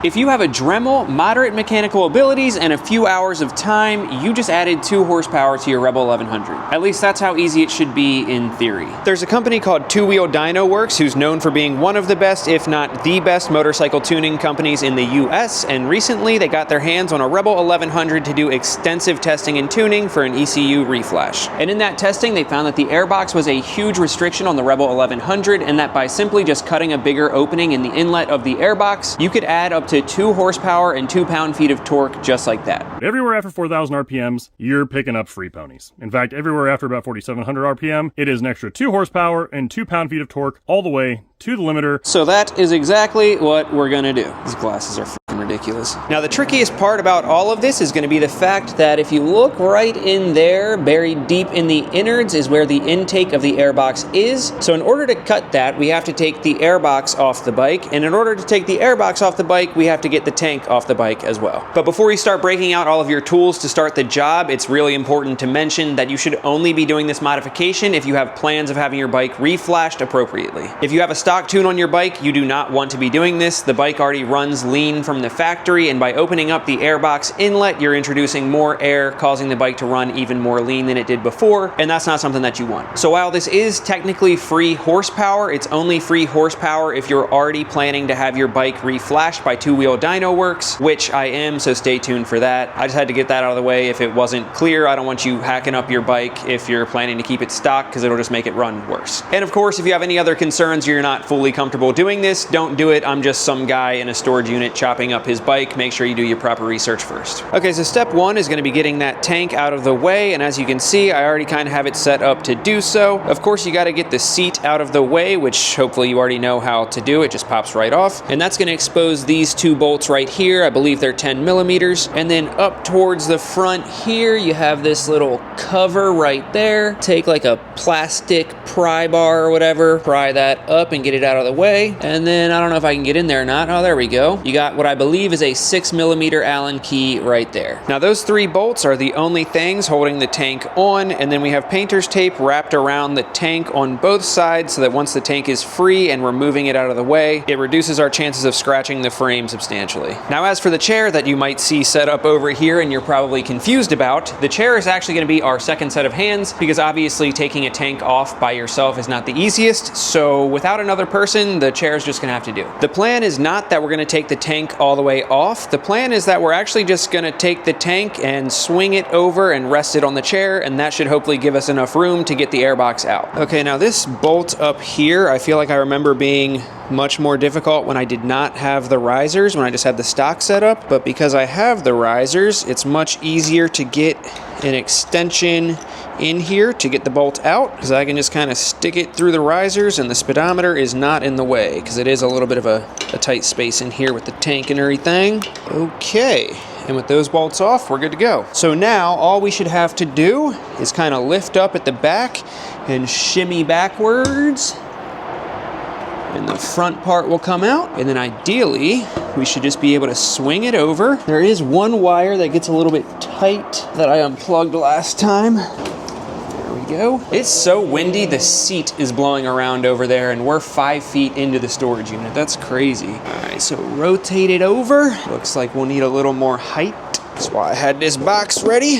If you have a Dremel, moderate mechanical abilities, and a few hours of time, you just added 2 horsepower to your Rebel 1100. At least that's how easy it should be in theory. There's a company called Two Wheel Dyno Works who's known for being one of the best, if not the best, motorcycle tuning companies in the US, and recently they got their hands on a Rebel 1100 to do extensive testing and tuning for an ECU reflash. And in that testing, they found that the airbox was a huge restriction on the Rebel 1100, and that by simply just cutting a bigger opening in the inlet of the airbox, you could add up to 2 horsepower and 2 pound-feet of torque just like that. Everywhere after 4,000 RPMs, you're picking up free ponies. In fact, everywhere after about 4,700 RPM, it is an extra 2 horsepower and 2 pound-feet of torque all the way to the limiter. So that is exactly what we're gonna do. These glasses are freaking ridiculous. Now the trickiest part about all of this is gonna be the fact that if you look right in there, buried deep in the innards is where the intake of the airbox is. So in order to cut that, we have to take the airbox off the bike, and in order to take the airbox off the bike, we have to get the tank off the bike as well. But before we start breaking out all of your tools to start the job, it's really important to mention that you should only be doing this modification if you have plans of having your bike reflashed appropriately. If you have a stock tune on your bike, you do not want to be doing this. The bike already runs lean from the factory, and by opening up the airbox inlet, you're introducing more air, causing the bike to run even more lean than it did before, and that's not something that you want. So while this is technically free horsepower, it's only free horsepower if you're already planning to have your bike reflashed by Two Wheel Dyno Works, which I am, so stay tuned for that. I just had to get that out of the way if it wasn't clear. I don't want you hacking up your bike if you're planning to keep it stock, because it'll just make it run worse. And of course, if you have any other concerns, you're not fully comfortable doing this, don't do it. I'm just some guy in a storage unit chopping up his bike. Make sure you do your proper research first. Okay, so step 1 is going to be getting that tank out of the way, and as you can see, I already kind of have it set up to do so. Of course, you got to get the seat out of the way, which hopefully you already know how to do. It just pops right off, and that's going to expose these 2 bolts right here. I believe they're 10 millimeters, and then up towards the front here, you have this little cover right there. Take like a plastic pry bar or whatever, pry that up and get it out of the way. And then I don't know if I can get in there or not. Oh, there we go. You got what I believe is a 6 millimeter Allen key right there. Now those 3 bolts are the only things holding the tank on, and then we have painter's tape wrapped around the tank on both sides so that once the tank is free and we're moving it out of the way, it reduces our chances of scratching the frame substantially. Now as for the chair that you might see set up over here and you're probably confused about, the chair is actually going to be our second set of hands, because obviously taking a tank off by yourself is not the easiest, so without another person, the chair is just gonna have to do. The plan is not that we're gonna take the tank all the way off. The plan is that we're actually just gonna take the tank and swing it over and rest it on the chair, and that should hopefully give us enough room to get the airbox out. Okay, now this bolt up here, I feel like I remember being much more difficult when I did not have the risers, when I just had the stock set up, but because I have the risers, it's much easier to get an extension in here to get the bolt out, because I can just kind of stick it through the risers and the speedometer is not in the way, because it is a little bit of a tight space in here with the tank and everything. Okay, and with those bolts off, we're good to go. So now all we should have to do is kind of lift up at the back and shimmy backwards, and the front part will come out, and then ideally we should just be able to swing it over. There is one wire that gets a little bit tight that I unplugged last time. There we go. It's so windy, the seat is blowing around over there, and we're 5 feet into the storage unit. That's crazy. All right, so rotate it over. Looks like we'll need a little more height. That's why I had this box ready.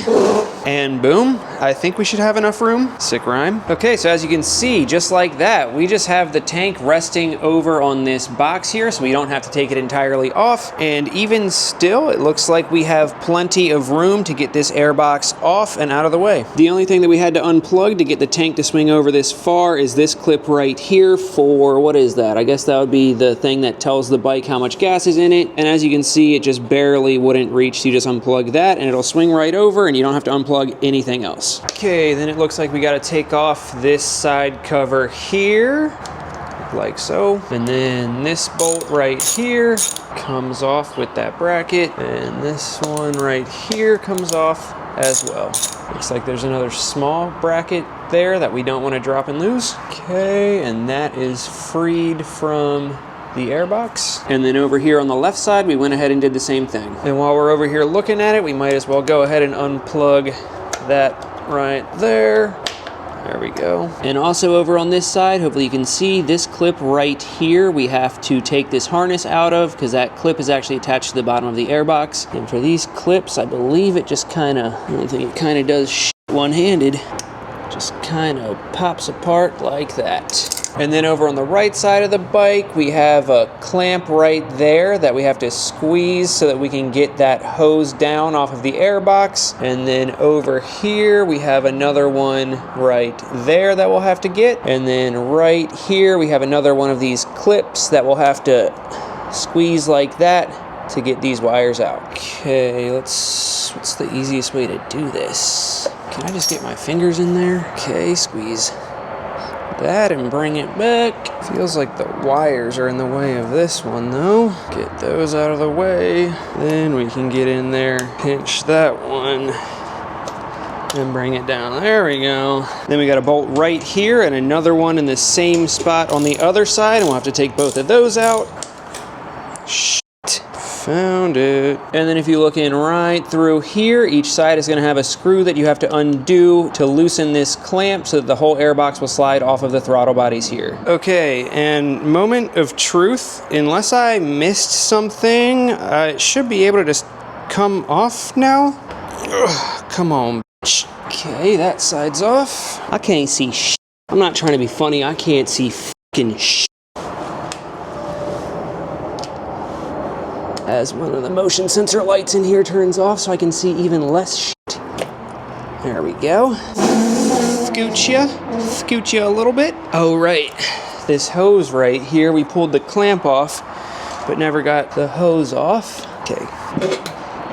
And boom, I think we should have enough room. Sick rhyme. Okay, so as you can see, just like that, we just have the tank resting over on this box here, so we don't have to take it entirely off. And even still, it looks like we have plenty of room to get this airbox off and out of the way. The only thing that we had to unplug to get the tank to swing over this far is this clip right here for, what is that? I guess that would be the thing that tells the bike how much gas is in it. And as you can see, it just barely wouldn't reach, so you just unplug that and it'll swing right over and you don't have to unplug anything else. Okay, then it looks like we got to take off this side cover here, like so. And then this bolt right here comes off with that bracket, and this one right here comes off as well. Looks like there's another small bracket there that we don't want to drop and lose. Okay, and that is freed from the airbox. And then over here on the left side, we went ahead and did the same thing. And while we're over here looking at it, we might as well go ahead and unplug that right there. There we go. And also over on this side, hopefully you can see this clip right here, we have to take this harness out of because that clip is actually attached to the bottom of the airbox. And for these clips, I believe it just kind of, I don't think it kind of does shit one-handed. Just kind of pops apart like that. And then over on the right side of the bike, we have a clamp right there that we have to squeeze so that we can get that hose down off of the airbox. And then over here, we have another one right there that we'll have to get. And then right here, we have another one of these clips that we'll have to squeeze like that to get these wires out. Okay, what's the easiest way to do this? Can I just get my fingers in there? Okay, squeeze that and bring it back. Feels like the wires are in the way of this one though. Get those out of the way. Then we can get in there, pinch that one, and bring it down. There we go. Then we got a bolt right here and another one in the same spot on the other side, and we'll have to take both of those out. Found it. And then if you look in right through here, each side is going to have a screw that you have to undo to loosen this clamp so that the whole airbox will slide off of the throttle bodies here. Okay, and moment of truth. Unless I missed something, it should be able to just come off now. Ugh, come on, bitch. Okay, that side's off. I can't see shit. I'm not trying to be funny. I can't see fucking shit. As one of the motion sensor lights in here turns off so I can see even less shit. There we go. Scoot ya a little bit. Oh right, this hose right here, we pulled the clamp off, but never got the hose off. Okay.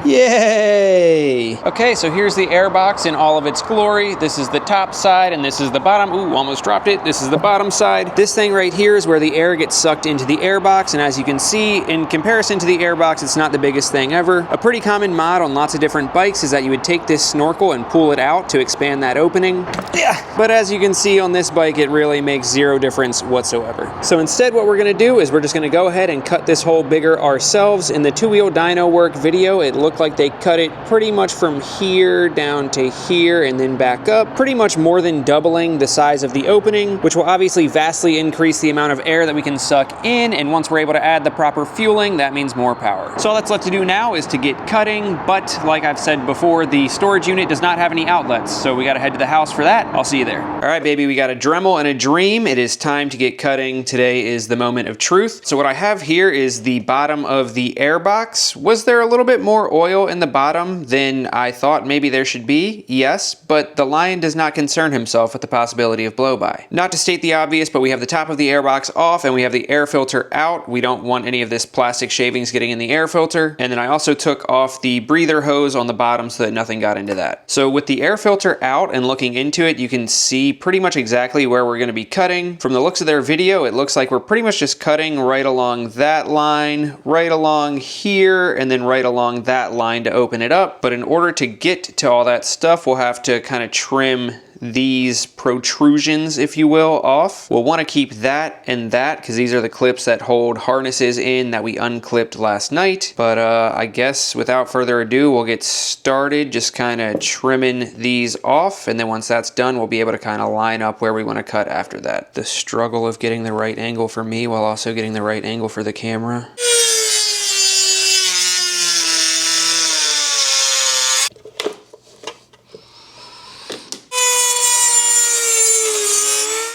Yay! Okay, so here's the airbox in all of its glory. This is the top side and this is the bottom. Ooh, almost dropped it. This is the bottom side. This thing right here is where the air gets sucked into the airbox, and as you can see, in comparison to the airbox, it's not the biggest thing ever. A pretty common mod on lots of different bikes is that you would take this snorkel and pull it out to expand that opening. Yeah, but as you can see on this bike, it really makes zero difference whatsoever. So instead what we're gonna do is we're just gonna go ahead and cut this hole bigger ourselves. In the two-wheel dyno work video, it looked like they cut it pretty much from here down to here and then back up, pretty much more than doubling the size of the opening, which will obviously vastly increase the amount of air that we can suck in, and once we're able to add the proper fueling, that means more power. So all that's left to do now is to get cutting, but like I've said before, the storage unit does not have any outlets, so we gotta head to the house for that. I'll see you there. All right, baby, we got a Dremel and a dream. It is time to get cutting. Today is the moment of truth. So what I have here is the bottom of the airbox. Was there a little bit more oil in the bottom than I thought maybe there should be? Yes, but the lion does not concern himself with the possibility of blow-by. Not to state the obvious, but we have the top of the airbox off and we have the air filter out. We don't want any of this plastic shavings getting in the air filter. And then I also took off the breather hose on the bottom so that nothing got into that. So with the air filter out and looking into it, you can see pretty much exactly where we're going to be cutting. From the looks of their video, it looks like we're pretty much just cutting right along that line, right along here, and then right along that line to open it up. But in order to get to all that stuff, we'll have to kind of trim these protrusions, if you will, off. We'll want to keep that and that because these are the clips that hold harnesses in that we unclipped last night. But I guess without further ado, we'll get started just kind of trimming these off, and then once that's done, we'll be able to kind of line up where we want to cut after that. The struggle of getting the right angle for me while also getting the right angle for the camera.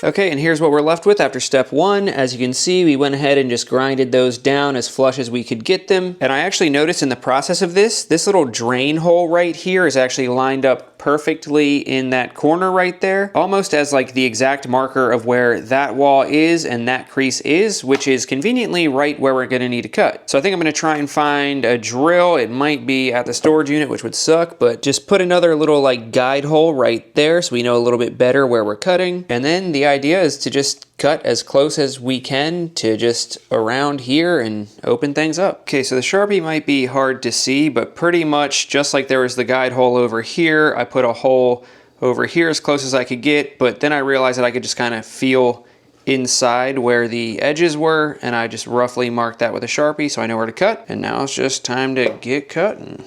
Okay, and here's what we're left with after step one. As you can see, we went ahead and just grinded those down as flush as we could get them. And I actually noticed in the process of this little drain hole right here is actually lined up perfectly in that corner right there, almost as like the exact marker of where that wall is and that crease is, which is conveniently right where we're gonna need to cut. So I think I'm gonna try and find a drill. It might be at the storage unit, which would suck, but just put another little like guide hole right there so we know a little bit better where we're cutting. And then the idea is to just cut as close as we can to just around here and open things up. Okay, so the Sharpie might be hard to see, but pretty much just like there was the guide hole over here, I put a hole over here as close as I could get, but then I realized that I could just kind of feel inside where the edges were, and I just roughly marked that with a Sharpie so I know where to cut. And now it's just time to get cutting.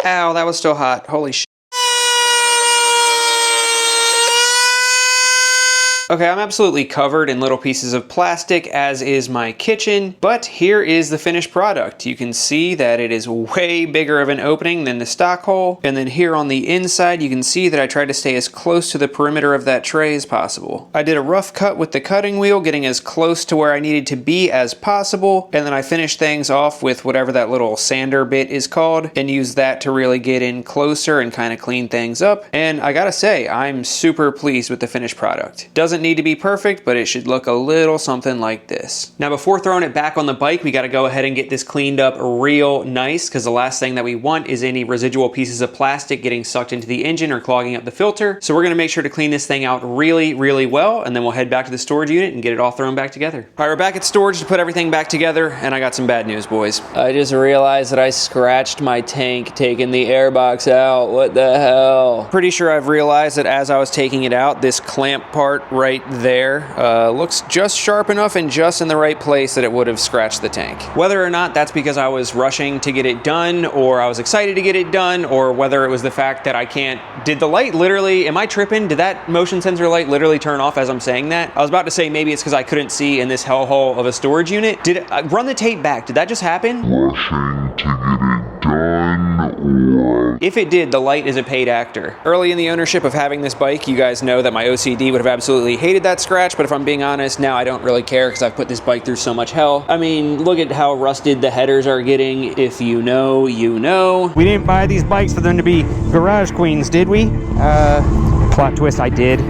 Ow, that was still hot. Holy shit. Okay, I'm absolutely covered in little pieces of plastic, as is my kitchen, but here is the finished product. You can see that it is way bigger of an opening than the stock hole, and then here on the inside you can see that I tried to stay as close to the perimeter of that tray as possible. I did a rough cut with the cutting wheel, getting as close to where I needed to be as possible, and then I finished things off with whatever that little sander bit is called, and used that to really get in closer and kind of clean things up, and I gotta say, I'm super pleased with the finished product. Doesn't need to be perfect, but it should look a little something like this. Now before throwing it back on the bike, we got to go ahead and get this cleaned up real nice, because the last thing that we want is any residual pieces of plastic getting sucked into the engine or clogging up the filter. So we're going to make sure to clean this thing out really, really well, and then we'll head back to the storage unit and get it all thrown back together. All right, we're back at storage to put everything back together, and I got some bad news, boys. I just realized that I scratched my tank taking the airbox out. What the hell? Pretty sure I've realized that as I was taking it out, this clamp part right there looks just sharp enough and just in the right place that it would have scratched the tank. Whether or not that's because I was rushing to get it done, or I was excited to get it done, or whether it was the fact that I can't... Did the light literally... Am I tripping? Did that motion sensor light literally turn off as I'm saying that? I was about to say maybe it's because I couldn't see in this hellhole of a storage unit. Did it... run the tape back. Did that just happen? Rushing to get it done, or... If it did, the light is a paid actor. Early in the ownership of having this bike, you guys know that my OCD would have absolutely hated that scratch, but if I'm being honest, now I don't really care because I've put this bike through so much hell. I mean, look at how rusted the headers are getting. If you know, you know. We didn't buy these bikes for them to be garage queens, did we? Plot twist, I did.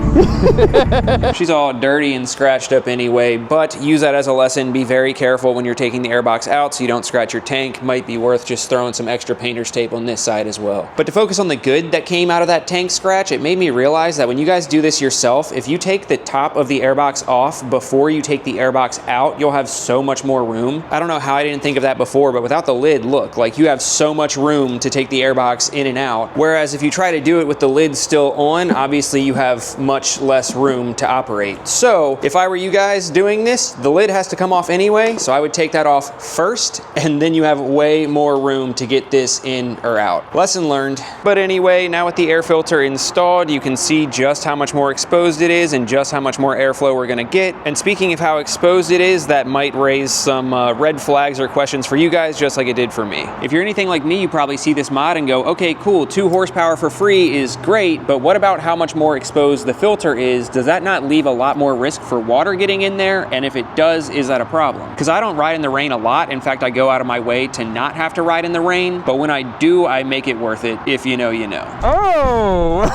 She's all dirty and scratched up anyway, but use that as a lesson. Be very careful when you're taking the airbox out so you don't scratch your tank. Might be worth just throwing some extra painter's tape on this side as well. But to focus on the good that came out of that tank scratch, it made me realize that when you guys do this yourself, if you take the top of the airbox off before you take the airbox out, you'll have so much more room. I don't know how I didn't think of that before, but without the lid, look, like you have so much room to take the airbox in and out. Whereas if you try to do it with the lid still on, obviously you have much less room to operate. So if I were you guys doing this, the lid has to come off anyway, so I would take that off first, and then you have way more room to get this in or out. Lesson learned. But anyway, now with the air filter installed, you can see just how much more exposed it is and just how much more airflow we're gonna get. And speaking of how exposed it is, that might raise some red flags or questions for you guys, just like it did for me. If you're anything like me, you probably see this mod and go, okay, cool, 2 horsepower for free is great, but what about how much more exposed the filter is? Does that not leave a lot more risk for water getting in there? And if it does, is that a problem? Because I don't ride in the rain a lot. In fact, I go out of my way to not have to ride in the rain, but when I do, I make it worth it. If you know, you know. Oh!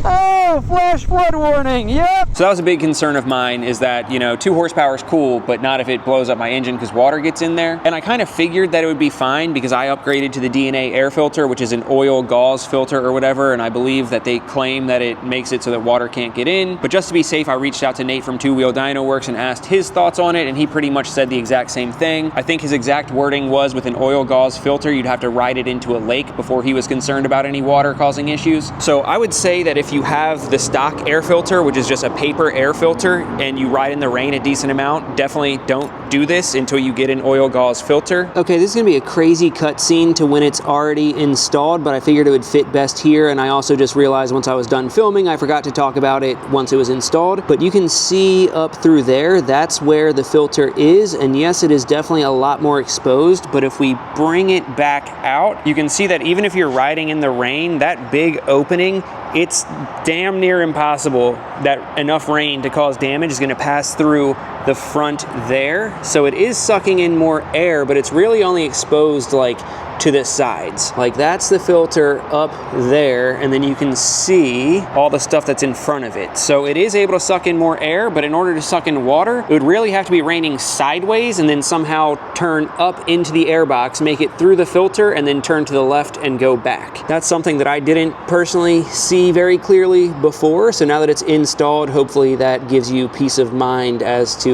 Oh, flash flood warning, yep. So that was a big concern of mine, is that, you know, 2 horsepower is cool, but not if it blows up my engine because water gets in there. And I kind of figured that it would be fine because I upgraded to the DNA air filter, which is an oil gauze filter or whatever, and I believe that they claim that it makes it so that water can't get in. But just to be safe, I reached out to Nate from Two Wheel Dyno Works and asked his thoughts on it, and he pretty much said the exact same thing. I think his exact wording was, with an oil gauze filter, you'd have to ride it into a lake before he was concerned about any water causing issues. So I would say that if you have the stock air filter, which is just a paper air filter, and you ride in the rain a decent amount, definitely don't do this until you get an oil gauze filter. Okay, this is gonna be a crazy cutscene to when it's already installed, but I figured it would fit best here, and I also just realized once I was done filming, I forgot to talk about it once it was installed. But you can see up through there, that's where the filter is, and yes, it is definitely a lot more exposed, but if we bring it back out, you can see that even if you're riding in the rain, that big opening, it's damn near impossible that enough rain to cause damage is gonna pass through the front there. So it is sucking in more air, but it's really only exposed like to the sides. Like that's the filter up there, and then you can see all the stuff that's in front of it. So it is able to suck in more air, but in order to suck in water, it would really have to be raining sideways and then somehow turn up into the airbox, make it through the filter, and then turn to the left and go back. That's something that I didn't personally see very clearly before, so now that it's installed, hopefully that gives you peace of mind as to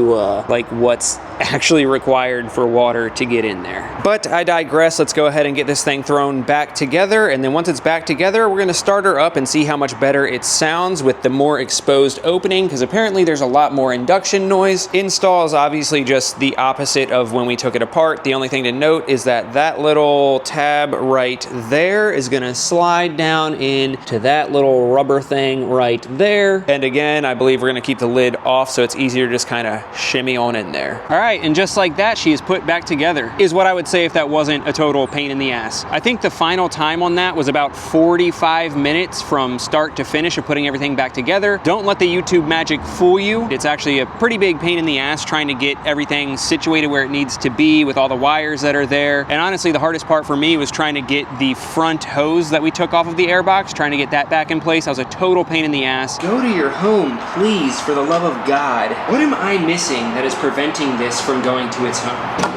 like what's actually required for water to get in there. But I digress. Let's go ahead ahead and get this thing thrown back together, and then once it's back together, we're gonna start her up and see how much better it sounds with the more exposed opening, because apparently there's a lot more induction noise. Install is obviously just the opposite of when we took it apart. The only thing to note is that that little tab right there is gonna slide down into that little rubber thing right there. And again, I believe we're gonna keep the lid off so it's easier to just kind of shimmy on in there. All right, and just like that, she is put back together, is what I would say if that wasn't a total pain in the ass. I think the final time on that was about 45 minutes from start to finish of putting everything back together. Don't let the YouTube magic fool you. It's actually a pretty big pain in the ass trying to get everything situated where it needs to be with all the wires that are there. And honestly, the hardest part for me was trying to get the front hose that we took off of the Airbox, trying to get that back in place. That was a total pain in the ass. Go to your home, please, for the love of God. What am I missing that is preventing this from going to its home?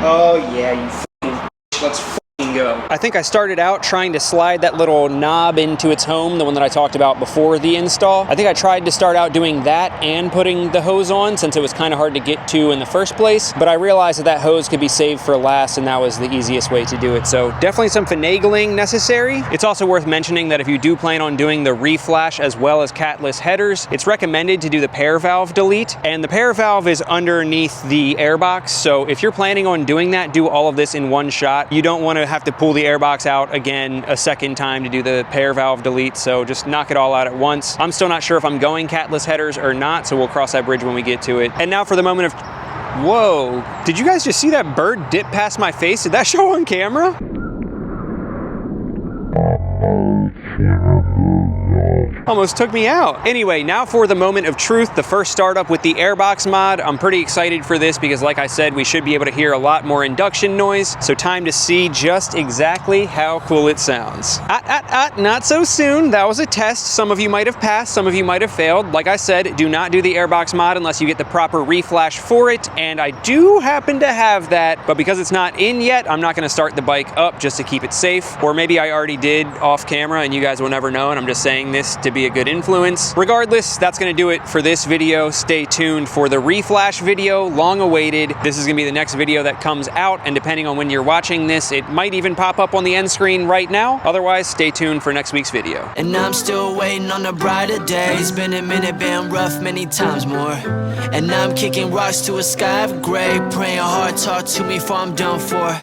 Oh yeah, you f***ing bitch. Let's f***ing go. I think I started out trying to slide that little knob into its home, the one that I talked about before the install. I think I tried to start out doing that and putting the hose on, since it was kind of hard to get to in the first place, but I realized that that hose could be saved for last, and that was the easiest way to do it. So definitely some finagling necessary. It's also worth mentioning that if you do plan on doing the reflash as well as catless headers, it's recommended to do the pair valve delete, and the pair valve is underneath the Airbox. So if you're planning on doing that, do all of this in one shot. You don't want to have to pull the Airbox out again a second time to do the pair valve delete, so just knock it all out at once. I'm still not sure if I'm going catless headers or not, so we'll cross that bridge when we get to it. And now for the moment of... Whoa, did you guys just see that bird dip past my face? Did that show on camera? Almost took me out. Anyway, now for the moment of truth, the first startup with the Airbox mod. I'm pretty excited for this because, like I said, we should be able to hear a lot more induction noise. So time to see just exactly how cool it sounds. Not so soon. That was a test. Some of you might have passed, some of you might have failed. Like I said, do not do the Airbox mod unless you get the proper reflash for it. And I do happen to have that, but because it's not in yet, I'm not gonna start the bike up just to keep it safe. Or maybe I already did off camera and you guys will never know, and I'm just saying this to be a good influence. Regardless, that's gonna do it for this video. Stay tuned for the reflash video, long awaited. This is gonna be the next video that comes out, and depending on when you're watching this, it might even pop up on the end screen right now. Otherwise, stay tuned for next week's video. And I'm still waiting on the brighter days. Been a minute, been rough many times more. And I'm kicking rocks to a sky of gray, praying hard, talk to me before I'm done for.